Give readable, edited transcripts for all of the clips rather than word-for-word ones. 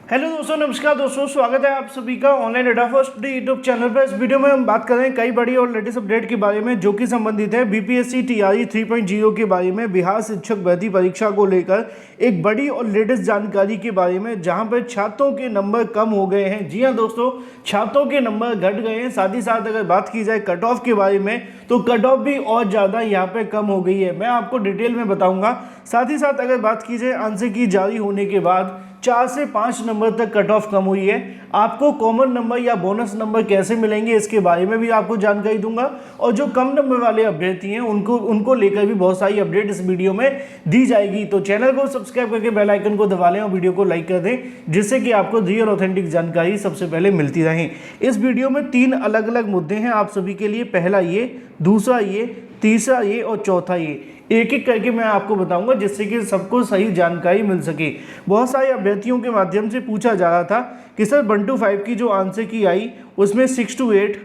Hello दोस्तों, नमस्कार दोस्तों, स्वागत है आप सभी का online data first YouTube channel पर। इस वीडियो में हम बात कर रहे हैं कई बड़ी और लेटेस्ट अपडेट के बारे में जो कि संबंधित है बीपीएससी टीआरई 3.0 के बारे में। बिहार शिक्षक भर्ती परीक्षा को लेकर एक बड़ी और लेटेस्ट जानकारी के बारे में, जहां पर छात्रों के नंबर कम हो गए हैं। जी हाँ दोस्तों, छात्रों के नंबर घट गए हैं। साथ ही साथ अगर बात की जाए कट ऑफ के बारे में, तो कट ऑफ भी और ज़्यादा यहाँ पे कम हो गई है। मैं आपको डिटेल में बताऊंगा। साथ ही साथ अगर बात की जाए आंसर की जारी होने के बाद 4 से 5 नंबर तक कट ऑफ कम हुई है। आपको कॉमन नंबर या बोनस नंबर कैसे मिलेंगे इसके बारे में भी आपको जानकारी दूंगा, और जो कम नंबर वाले अभ्यर्थी हैं उनको लेकर भी बहुत सारी अपडेट इस वीडियो में दी जाएगी। तो चैनल को सब्सक्राइब करके बेल आइकन को दबा लें और वीडियो को लाइक कर दें, जिससे कि आपको रियल ऑथेंटिक जानकारी सबसे पहले मिलती रहे। इस वीडियो में 3 अलग अलग मुद्दे हैं आप सभी के लिए। पहला ये, दूसरा ये, तीसरा ये और चौथा ये। एक एक करके मैं आपको बताऊंगा, जिससे कि सबको सही जानकारी मिल सके। बहुत सारे अभ्यर्थियों के माध्यम से पूछा जा रहा था कि सर 1 to 5 की जो आंसर की आई उसमें 6 to 8,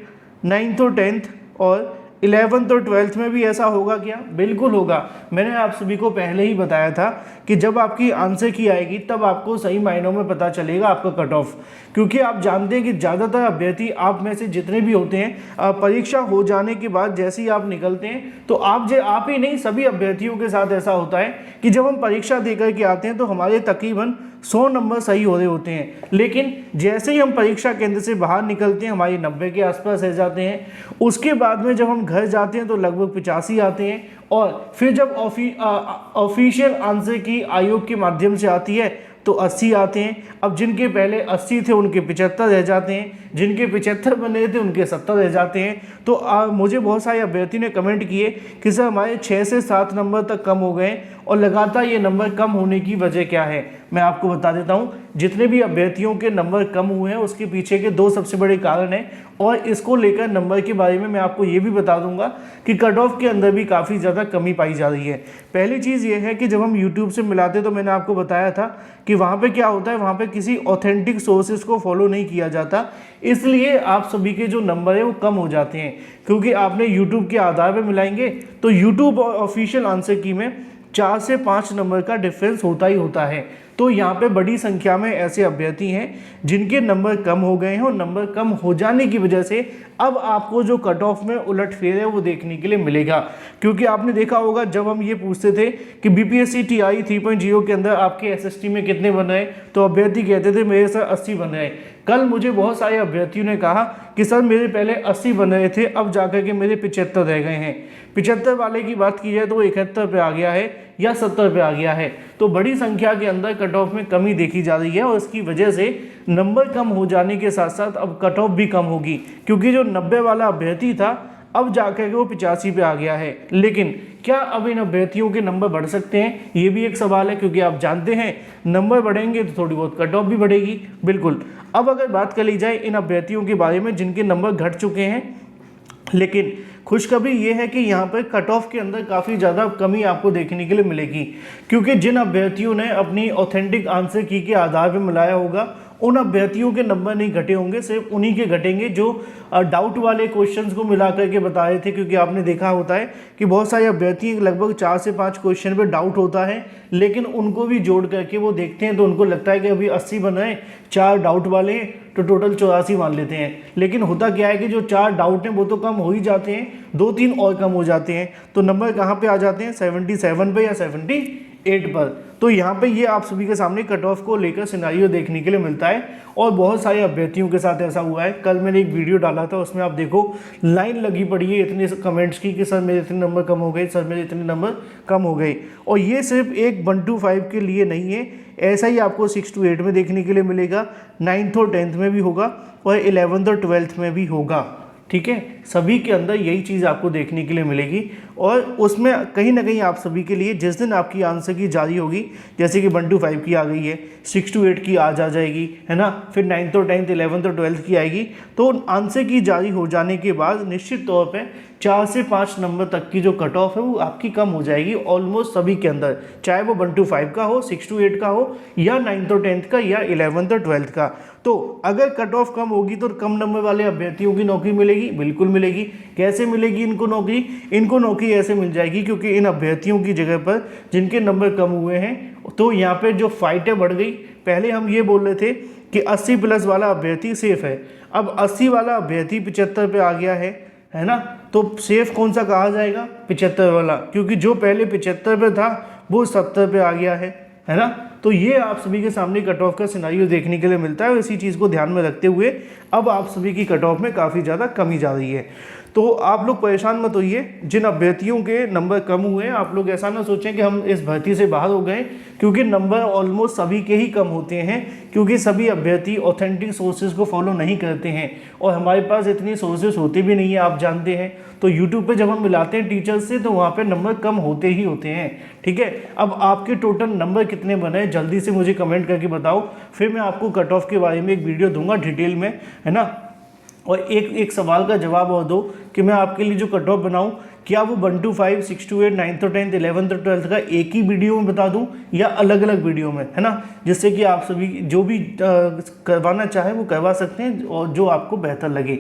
9th और 10th और 11th और 12th में भी ऐसा होगा क्या? बिल्कुल होगा। मैंने आप सभी को पहले ही बताया था कि जब आपकी आंसर की आएगी तब आपको सही मायनों में पता चलेगा आपका कट ऑफ। क्योंकि आप जानते हैं कि ज़्यादातर अभ्यर्थी आप में से जितने भी होते हैं, परीक्षा हो जाने के बाद जैसे ही आप निकलते हैं तो आप ही नहीं, सभी अभ्यर्थियों के साथ ऐसा होता है कि जब हम परीक्षा देकर के आते हैं तो हमारे तकरीबन 100 नंबर सही हो रहे होते हैं, लेकिन जैसे ही हम परीक्षा केंद्र से बाहर निकलते हैं हमारे 90 के आसपास रह जाते हैं। उसके बाद में जब हम घर जाते हैं तो लगभग 85 आते हैं, और फिर जब ऑफिशियल आंसर की आयोग के माध्यम से आती है तो 80 आते हैं। अब जिनके पहले 80 थे उनके 75 रह जाते हैं, जिनके 75 बने थे उनके 70 रह जाते हैं। तो मुझे बहुत सारे अभ्यर्थी ने कमेंट किए कि सर हमारे 6 से 7 नंबर तक कम हो गए, और लगातार ये नंबर कम होने की वजह क्या है मैं आपको बता देता हूँ। जितने भी अभ्यर्थियों के नंबर कम हुए हैं उसके पीछे के 2 सबसे बड़े कारण हैं, और इसको लेकर नंबर के बारे में मैं आपको ये भी बता दूंगा कि कट ऑफ के अंदर भी काफ़ी ज़्यादा कमी पाई जा रही है। पहली चीज़ ये है कि जब हम यूट्यूब से मिलाते तो मैंने आपको बताया था कि वहाँ पे क्या होता है, वहाँ पे किसी ऑथेंटिक सोर्सेज को फॉलो नहीं किया जाता, इसलिए आप सभी के जो नंबर है वो कम हो जाते हैं। क्योंकि आपने यूट्यूब के आधार पर मिलाएंगे तो यूट्यूब और ऑफिशियल आंसर की में 4 से 5 नंबर का डिफरेंस होता ही होता है। तो यहाँ पे बड़ी संख्या में ऐसे अभ्यर्थी हैं जिनके नंबर कम हो गए हैं, और नंबर कम हो जाने की वजह से अब आपको जो कट ऑफ में उलटफेर है वो देखने के लिए मिलेगा। क्योंकि आपने देखा होगा जब हम ये पूछते थे कि बीपीएससी टीआरई 3.0 के अंदर आपके एसएसटी में कितने बन रहे, तो अभ्यर्थी कहते थे मेरे सर 80 बन रहे। कल मुझे बहुत सारे अभ्यर्थियों ने कहा कि सर मेरे पहले 80 बन रहे थे, अब जाकर के मेरे 75 रह गए हैं। 75 वाले की बात की जाए तो वो 71 पे आ गया है या 70 पे आ गया है। तो बड़ी संख्या के अंदर कट ऑफ में कमी देखी जा रही है, और इसकी वजह से नंबर कम हो जाने के साथ साथ अब कट ऑफ भी कम होगी। क्योंकि जो 90 वाला अभ्यर्थी था अब जाकर के वो 85 पे आ गया है। लेकिन क्या अब इन अभ्यर्थियों के नंबर बढ़ सकते हैं, ये भी एक सवाल है। क्योंकि आप जानते हैं नंबर बढ़ेंगे तो थोड़ी बहुत कट ऑफ भी बढ़ेगी। बिल्कुल। अब अगर बात कर ली जाए इन अभ्यर्थियों के बारे में जिनके नंबर घट चुके हैं, लेकिन खुशखबरी ये है कि यहाँ पर कट ऑफ के अंदर काफ़ी ज़्यादा कमी आपको देखने के लिए मिलेगी। क्योंकि जिन अभ्यर्थियों ने अपनी ऑथेंटिक आंसर की के आधार पर मिलाया होगा उन अभ्यर्थियों के नंबर नहीं घटे होंगे, सिर्फ उन्हीं के घटेंगे जो डाउट वाले क्वेश्चंस को मिला करके बता रहे थे। क्योंकि आपने देखा होता है कि बहुत सारे अभ्यर्थी लगभग 4 से 5 क्वेश्चन पे डाउट होता है, लेकिन उनको भी जोड़ करके वो देखते हैं तो उनको लगता है कि अभी 80 बन रहे हैं, 4 डाउट वाले हैं तो टोटल 84 मान लेते हैं। लेकिन होता क्या है कि जो 4 डाउट हैं वो तो कम हो ही जाते हैं, 2-3 और कम हो जाते हैं। तो नंबर कहाँ पे आ जाते हैं? 77 पे या 78 पर। तो यहाँ पे ये आप सभी के सामने कट ऑफ को लेकर सिनारियो देखने के लिए मिलता है, और बहुत सारे अभ्यर्थियों के साथ ऐसा हुआ है। कल मैंने एक वीडियो डाला था, उसमें आप देखो लाइन लगी पड़ी है इतने कमेंट्स की कि सर मेरे इतने नंबर कम हो गए, सर मेरे इतने नंबर कम हो गए। और ये सिर्फ एक 1 to 5 के लिए नहीं है, ऐसा ही आपको 6 to 8 में देखने के लिए मिलेगा, 9th और 10th में भी होगा, और 11th और 12th में भी होगा। ठीक है, सभी के अंदर यही चीज़ आपको देखने के लिए मिलेगी। और उसमें कहीं ना कहीं आप सभी के लिए जिस दिन आपकी आंसर की जारी होगी, जैसे कि 1 to 5 की आ गई है, 6 to 8 की आज आ जाएगी, है ना, फिर 9th और 10th 11th और 12th की आएगी। तो आंसर की जारी हो जाने के बाद निश्चित तौर पे 4 से 5 नंबर तक की जो कट ऑफ है वो आपकी कम हो जाएगी ऑलमोस्ट सभी के अंदर, चाहे वो 1 to 5 का हो, 6 to 8 का हो, या 9th और 10th का, या 11th और 12th का। तो अगर कट ऑफ कम होगी तो कम नंबर वाले अभ्यर्थियों की नौकरी मिलेगी, बिल्कुल मिलेगी। कैसे मिलेगी इनको नौकरी? इनको नौकरी ऐसे मिल जाएगी क्योंकि इन अभ्यर्थियों की जगह पर जिनके नंबर कम हुए हैं, तो यहाँ पे जो फाइटें बढ़ गई। पहले हम ये बोल रहे थे कि 80 प्लस वाला अभ्यर्थी सेफ है, अब 80 वाला अभ्यर्थी 75 पे आ गया है ना। तो सेफ कौन सा कहा जाएगा? 75 वाला, क्योंकि जो पहले 75 पे था वो 70 पे आ गया है ना। तो ये आप सभी के सामने कट ऑफ का सिनारियो देखने के लिए मिलता है। इसी चीज़ को ध्यान में रखते हुए अब आप सभी की कट ऑफ में काफ़ी ज़्यादा कमी जा रही है। तो आप लोग परेशान मत होइए, जिन अभ्यर्थियों के नंबर कम हुए हैं आप लोग ऐसा ना सोचें कि हम इस भर्ती से बाहर हो गए, क्योंकि नंबर ऑलमोस्ट सभी के ही कम होते हैं, क्योंकि सभी अभ्यर्थी ऑथेंटिक सोर्सेज को फॉलो नहीं करते हैं और हमारे पास इतनी सोर्सेज होते भी नहीं है, आप जानते हैं। तो यूट्यूब पे जब हम मिलाते हैं टीचर्स से तो वहाँ पे नंबर कम होते ही होते हैं, ठीक है। अब आपके टोटल नंबर कितने बने जल्दी से मुझे कमेंट करके बताओ, फिर मैं आपको कट ऑफ के बारे में एक वीडियो दूंगा डिटेल में, है ना। और एक सवाल का जवाब और दो कि मैं आपके लिए जो कट ऑफ बनाऊँ, क्या वो 1 to 5, 6 to 8, 9th to 10th, 11th to 12th का एक ही वीडियो में बता दूं या अलग अलग वीडियो में, है ना, जिससे कि आप सभी जो भी करवाना चाहे वो करवा सकते हैं और जो आपको बेहतर लगे।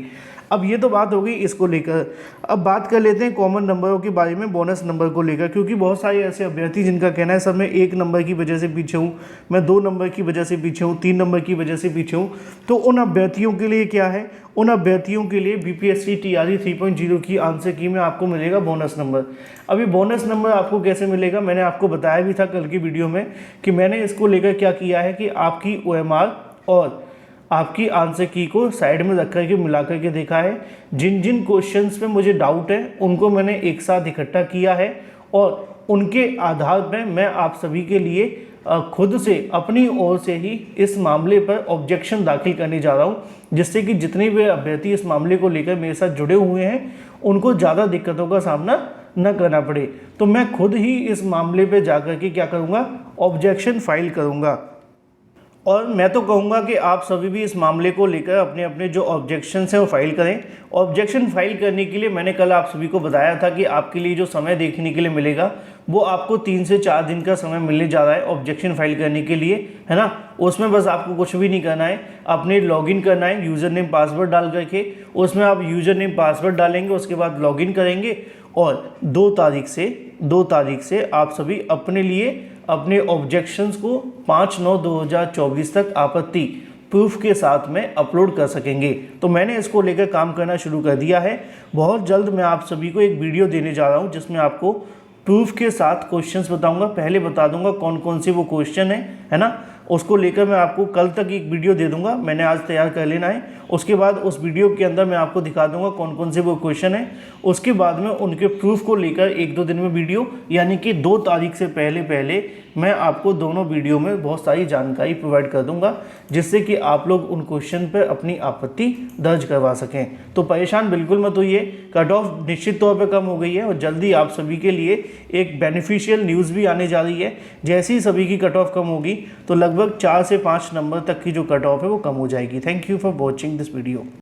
अब ये तो बात हो गई इसको लेकर। अब बात कर लेते हैं कॉमन नंबरों के बारे में, बोनस नंबर को लेकर, क्योंकि बहुत सारे ऐसे अभ्यर्थी जिनका कहना है सर मैं 1 नंबर की वजह से पीछे हूँ, मैं 2 नंबर की वजह से पीछे हूँ, 3 नंबर की वजह से पीछे हूँ। तो उन अभ्यर्थियों के लिए क्या है? उन अभ्यर्थियों के लिए बीपीएससी टीआरई 3.0 की आंसर की में आपको मिलेगा बोनस नंबर। अभी बोनस नंबर आपको कैसे मिलेगा, मैंने आपको बताया भी था कल की वीडियो में कि मैंने इसको लेकर क्या किया है कि आपकी OMR और आपकी आंसर की को साइड में रख करके मिला करके देखा है। जिन जिन क्वेश्चंस पे मुझे डाउट है उनको मैंने एक साथ इकट्ठा किया है और उनके आधार पर मैं आप सभी के लिए खुद से अपनी ओर से ही इस मामले पर ऑब्जेक्शन दाखिल करने जा रहा हूँ, जिससे कि जितने भी अभ्यर्थी इस मामले को लेकर मेरे साथ जुड़े हुए हैं उनको ज़्यादा दिक्कतों का सामना न करना पड़े। तो मैं खुद ही इस मामले पर जा कर के क्या करूँगा, ऑब्जेक्शन फाइल करूँगा। और मैं तो कहूँगा कि आप सभी भी इस मामले को लेकर अपने अपने जो ऑब्जेक्शन हैं वो फाइल करें। ऑब्जेक्शन फाइल करने के लिए मैंने कल आप सभी को बताया था कि आपके लिए जो समय देखने के लिए मिलेगा वो आपको 3 से 4 दिन का समय मिलने जा रहा है ऑब्जेक्शन फाइल करने के लिए, है ना। उसमें बस आपको कुछ भी नहीं करना है, अपने लॉगिन करना है यूज़र नेम पासवर्ड डाल करके। उसमें आप यूज़र नेम पासवर्ड डालेंगे, उसके बाद लॉगिन करेंगे और 2 तारीख से आप सभी अपने लिए अपने ऑब्जेक्शंस को 5/9/2024 तक आपत्ति प्रूफ के साथ में अपलोड कर सकेंगे। तो मैंने इसको लेकर काम करना शुरू कर दिया है। बहुत जल्द मैं आप सभी को एक वीडियो देने जा रहा हूं जिसमें आपको प्रूफ के साथ क्वेश्चंस बताऊंगा। पहले बता दूंगा कौन कौन से वो क्वेश्चन है ना। उसको लेकर मैं आपको कल तक एक वीडियो दे दूंगा, मैंने आज तैयार कर लेना है। उसके बाद उस वीडियो के अंदर मैं आपको दिखा दूंगा कौन कौन से वो क्वेश्चन है। उसके बाद में उनके प्रूफ को लेकर 1-2 दिन में वीडियो, यानी कि 2 तारीख से पहले मैं आपको दोनों वीडियो में बहुत सारी जानकारी प्रोवाइड कर दूंगा, जिससे कि आप लोग उन क्वेश्चन पर अपनी आपत्ति दर्ज करवा सकें। तो परेशान बिल्कुल मत होइए, कट ऑफ निश्चित तौर पर कम हो गई है और जल्दी आप सभी के लिए एक बेनिफिशियल न्यूज़ भी आने जा रही है। जैसे ही सभी की कट ऑफ कम होगी तो लगभग 4 से 5 नंबर तक की जो कट ऑफ है वो कम हो जाएगी। Thank you for watching this video.